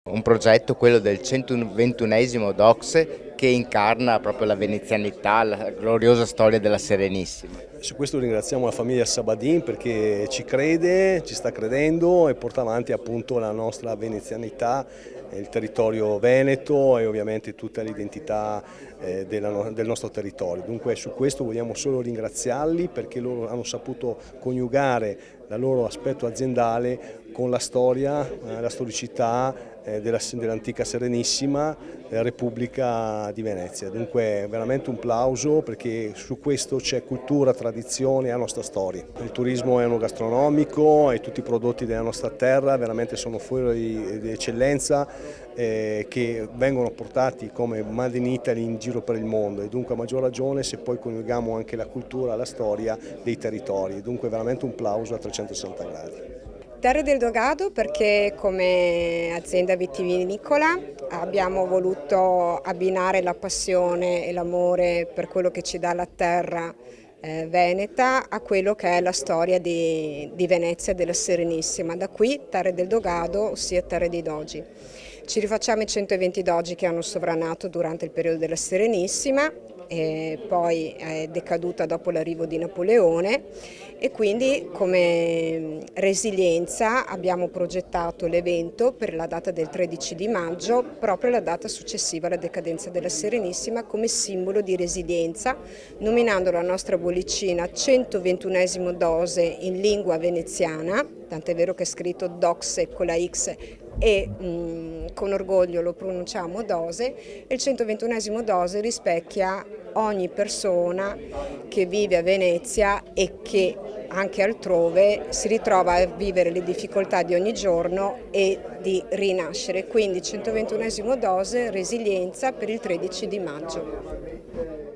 Un progetto, quello del 121esimo DOCS, che incarna proprio la venezianità, la gloriosa storia della Serenissima. Su questo ringraziamo la famiglia Sabadin perché ci crede, ci sta credendo e porta avanti appunto la nostra venezianità, il territorio veneto e ovviamente tutta l'identità del nostro territorio. Dunque su questo vogliamo solo ringraziarli perché loro hanno saputo coniugare il loro aspetto aziendale con la storia, la storicità dell'antica Serenissima Repubblica di Venezia. Dunque veramente un plauso perché su questo c'è cultura, tradizione e la nostra storia. Il turismo enogastronomico e tutti i prodotti della nostra terra veramente sono fuori di eccellenza che vengono portati come Made in Italy in giro per il mondo e dunque a maggior ragione se poi coniughiamo anche la cultura e la storia dei territori. Dunque veramente un plauso a 360 gradi. Terre del Dogado perché come azienda vitivinicola abbiamo voluto abbinare la passione e l'amore per quello che ci dà la terra veneta a quello che è la storia di Venezia e della Serenissima. Da qui Terre del Dogado, ossia Terre dei Dogi. Ci rifacciamo i 120 dogi che hanno sovranato durante il periodo della Serenissima, e poi è decaduta dopo l'arrivo di Napoleone e quindi come resilienza abbiamo progettato l'evento per la data del 13 di maggio, proprio la data successiva alla decadenza della Serenissima come simbolo di resilienza, nominando la nostra bollicina 121esimo dose in lingua veneziana, tant'è vero che è scritto DOCS con la X e con orgoglio lo pronunciamo dose, e il 121esimo dose rispecchia ogni persona che vive a Venezia e che anche altrove si ritrova a vivere le difficoltà di ogni giorno e di rinascere. Quindi 121esimo dose, resilienza per il 13 di maggio.